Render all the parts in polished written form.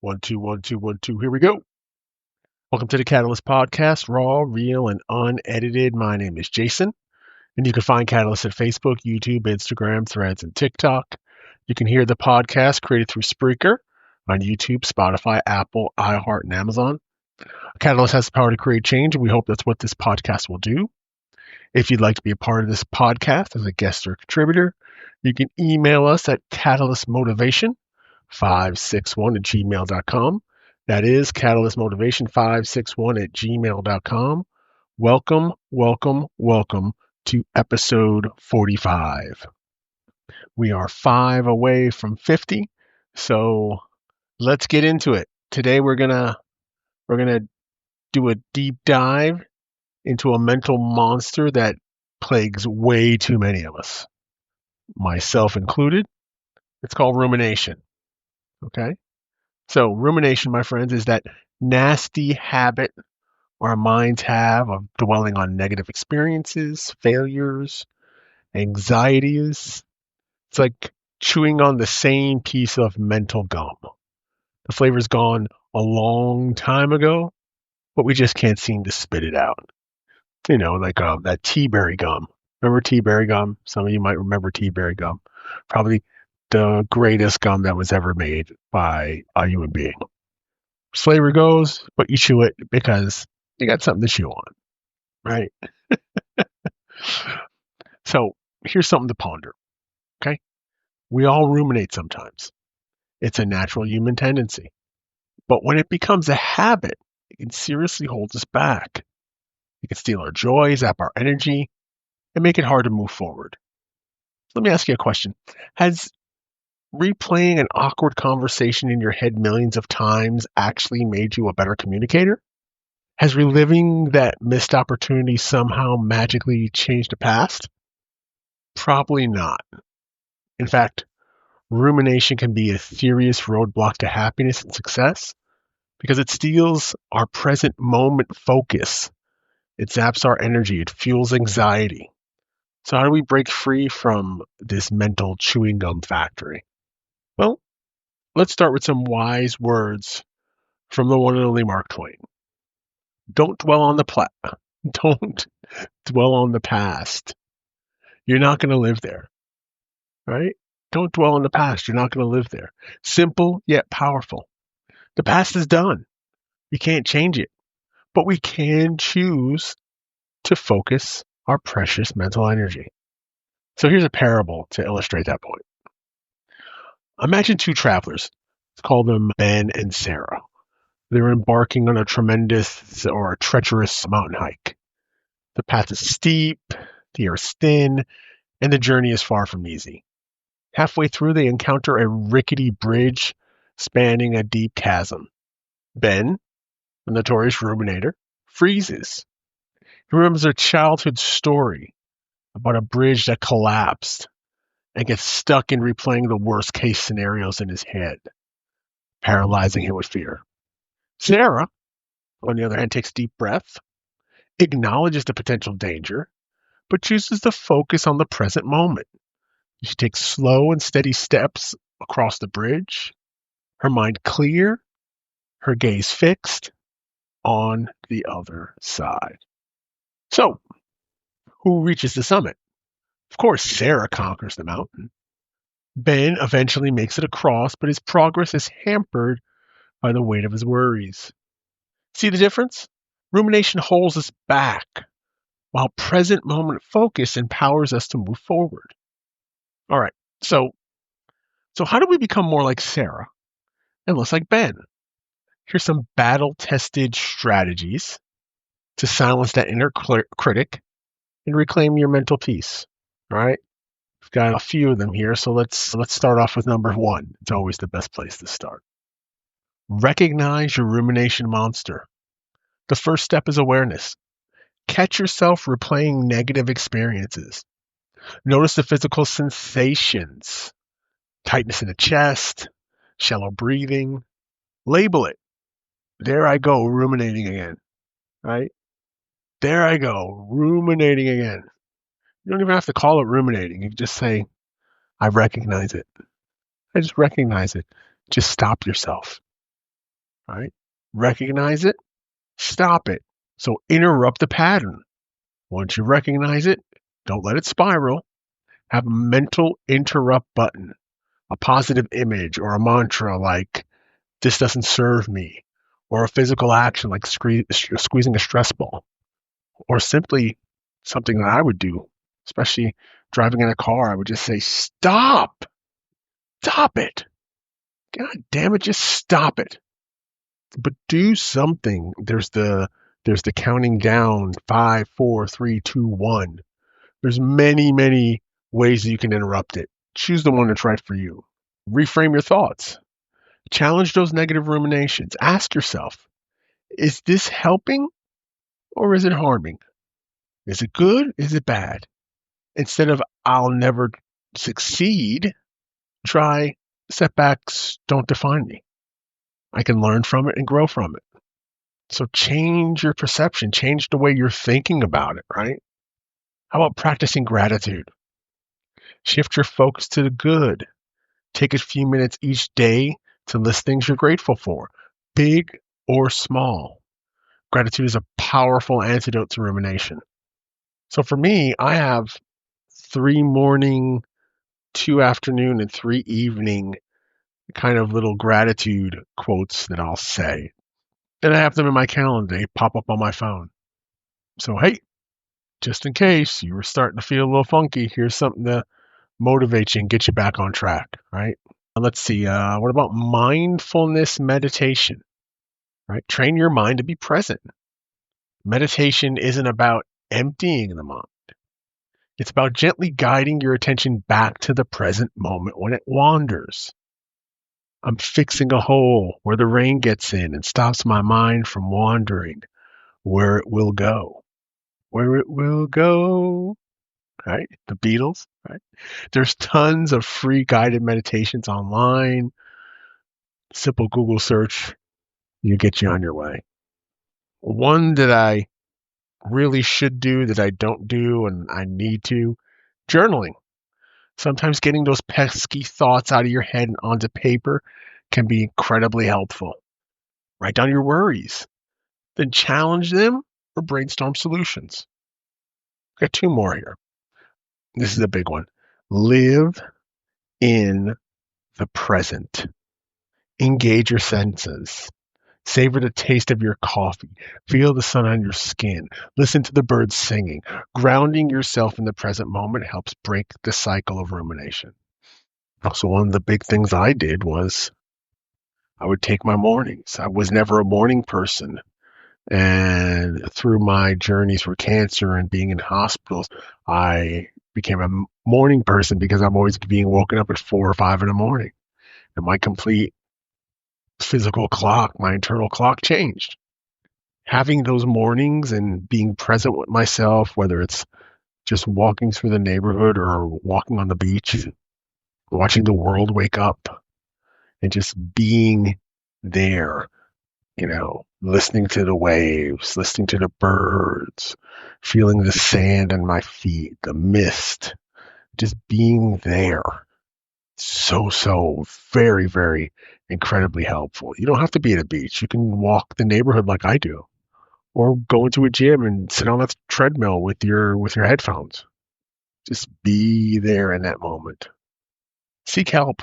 One, two, one, two, one, two. Here we go. Welcome to the Catalyst Podcast, raw, real, and unedited. My name is Jason, and you can find Catalyst at Facebook, YouTube, Instagram, Threads, and TikTok. You can hear the podcast created through Spreaker on YouTube, Spotify, Apple, iHeart, and Amazon. Catalyst has the power to create change, and we hope that's what this podcast will do. If you'd like to be a part of this podcast as a guest or contributor, you can email us at catalystmotivation561@gmail.com. That is catalystmotivation561@gmail.com. Welcome, welcome, welcome to episode 45. We are 5 away from 50, so let's get into it. Today we're gonna do a deep dive into a mental monster that plagues way too many of us, myself included. It's called rumination. Okay? So, rumination, my friends, is that nasty habit our minds have of dwelling on negative experiences, failures, anxieties. It's like chewing on the same piece of mental gum. The flavor's gone a long time ago, but we just can't seem to spit it out. You know, like that tea berry gum. Remember tea berry gum? Some of you might remember tea berry gum. Probably the greatest gum that was ever made by a human being. Flavor goes, but you chew it because you got something to chew on, right? So here's something to ponder, okay? We all ruminate sometimes. It's a natural human tendency. But when it becomes a habit, it can seriously hold us back. It can steal our joy, zap our energy, and make it hard to move forward. Let me ask you a question. Has replaying an awkward conversation in your head millions of times actually made you a better communicator? Has reliving that missed opportunity somehow magically changed the past? Probably not. In fact, rumination can be a serious roadblock to happiness and success because it steals our present moment focus. It zaps our energy. It fuels anxiety. So how do we break free from this mental chewing gum factory? Well, let's start with some wise words from the one and only Mark Twain. Don't dwell on the don't dwell on the past. You're not going to live there, right? Don't dwell on the past. You're not going to live there. Simple yet powerful. The past is done. We can't change it, but we can choose to focus our precious mental energy. So here's a parable to illustrate that point. Imagine two travelers. Let's call them Ben and Sarah. They're embarking on a tremendous or a treacherous mountain hike. The path is steep, the air is thin, and the journey is far from easy. Halfway through, they encounter a rickety bridge spanning a deep chasm. Ben, the notorious ruminator, freezes. He remembers a childhood story about a bridge that collapsed and gets stuck in replaying the worst case scenarios in his head, paralyzing him with fear. Sarah, on the other hand, takes a deep breath, acknowledges the potential danger, but chooses to focus on the present moment. She takes slow and steady steps across the bridge, her mind clear, her gaze fixed on the other side. So, who reaches the summit? Of course, Sarah conquers the mountain. Ben eventually makes it across, but his progress is hampered by the weight of his worries. See the difference? Rumination holds us back, while present moment focus empowers us to move forward. All right, so how do we become more like Sarah and less like Ben? Here's some battle-tested strategies to silence that inner critic and reclaim your mental peace. All right, we've got a few of them here, so let's start off with number 1. It's always the best place to start. Recognize your rumination monster. The first step is awareness. Catch yourself replaying negative experiences. Notice the physical sensations, tightness in the chest, shallow breathing. Label it. There I go, ruminating again, right? There I go, ruminating again. You don't even have to call it ruminating. You can just say, I recognize it. I just recognize it. Just stop yourself. right? Recognize it, stop it. So interrupt the pattern. Once you recognize it, don't let it spiral. Have a mental interrupt button, a positive image or a mantra like, this doesn't serve me, or a physical action like squeezing a stress ball, or simply something that I would do, especially driving in a car. I would just say, stop it. God damn it, just stop it. But do something. There's the counting down, 5, 4, 3, 2, 1. There's many ways that you can interrupt it. Choose the one that's right for you. Reframe your thoughts. Challenge those negative ruminations. Ask yourself, is this helping or is it harming? Is it good? Is it bad? Instead of I'll never succeed, try setbacks don't define me. I can learn from it and grow from it. So change your perception, change the way you're thinking about it, right? How about practicing gratitude? Shift your focus to the good. Take a few minutes each day to list things you're grateful for, big or small. Gratitude is a powerful antidote to rumination. So for me, I have 3 morning, 2 afternoon, and 3 evening kind of little gratitude quotes that I'll say. And I have them in my calendar. They pop up on my phone. So, hey, just in case you were starting to feel a little funky, here's something to motivate you and get you back on track, right? Let's see. What about mindfulness meditation, right? Train your mind to be present. Meditation isn't about emptying the mind. It's about gently guiding your attention back to the present moment when it wanders. I'm fixing a hole where the rain gets in and stops my mind from wandering where it will go. Where it will go, right? The Beatles, right? There's tons of free guided meditations online. Simple Google search, you get you on your way. One that I really should do that I don't do and I need to, journaling. Sometimes getting those pesky thoughts out of your head and onto paper can be incredibly helpful. Write down your worries, then challenge them or brainstorm solutions. Got 2 more here. This is a big one. Live in the present. Engage your senses. Savor the taste of your coffee. Feel the sun on your skin. Listen to the birds singing. Grounding yourself in the present moment helps break the cycle of rumination. Also, one of the big things I did was I would take my mornings. I was never a morning person. And through my journeys for cancer and being in hospitals, I became a morning person because I'm always being woken up at 4 or 5 in the morning. And my complete physical clock, my internal clock changed. Having those mornings and being present with myself, whether it's just walking through the neighborhood or walking on the beach, watching the world wake up and just being there, listening to the waves, listening to the birds, feeling the sand on my feet, the mist, just being there. So very incredibly helpful. You don't have to be at a beach. You can walk the neighborhood like I do, or go into a gym and sit on a treadmill with your headphones. Just be there in that moment. Seek help.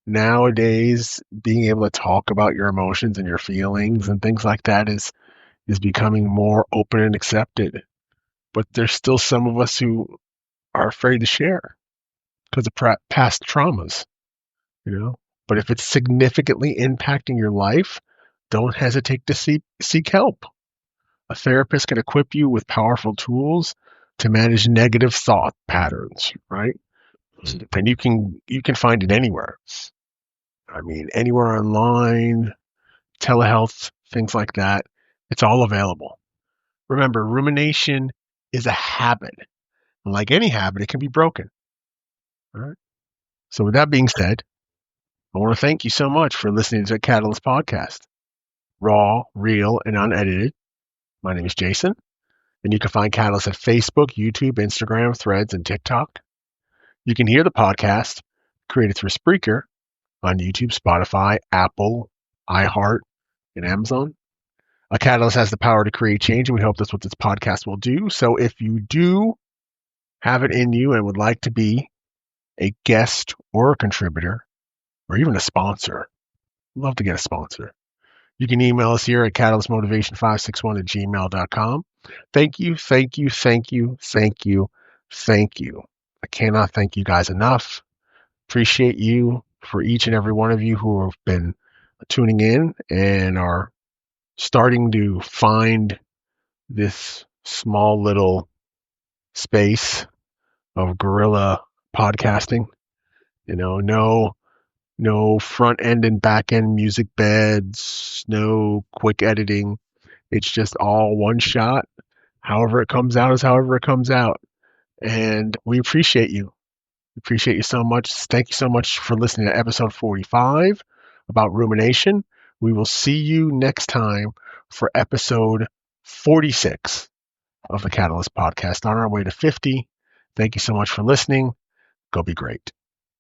Nowadays, being able to talk about your emotions and your feelings and things like that is becoming more open and accepted. But there's still some of us who are afraid to share because of past traumas, But if it's significantly impacting your life, don't hesitate to seek help. A therapist can equip you with powerful tools to manage negative thought patterns, right? And you can find it anywhere. I mean, anywhere online, telehealth, things like that. It's all available. Remember, rumination is a habit. And like any habit, it can be broken. All right. So with that being said, I want to thank you so much for listening to the Catalyst Podcast. Raw, real, and unedited. My name is Jason, and you can find Catalyst at Facebook, YouTube, Instagram, Threads, and TikTok. You can hear the podcast created through Spreaker on YouTube, Spotify, Apple, iHeart, in Amazon. A catalyst has the power to create change, and we hope that's what this podcast will do. So if you do have it in you and would like to be a guest or a contributor or even a sponsor, love to get a sponsor. You can email us here at catalystmotivation561@gmail.com. Thank you, thank you, thank you, thank you, thank you. I cannot thank you guys enough. Appreciate you for each and every one of you who have been tuning in and are starting to find this small little space of guerrilla podcasting. No front end and back end music beds, no quick editing. It's just all one shot. However it comes out is however it comes out. And we appreciate you. We appreciate you so much. Thank you so much for listening to episode 45 about rumination. We will see you next time for episode 46 of the Catalyst podcast on our way to 50. Thank you so much for listening. Go be great.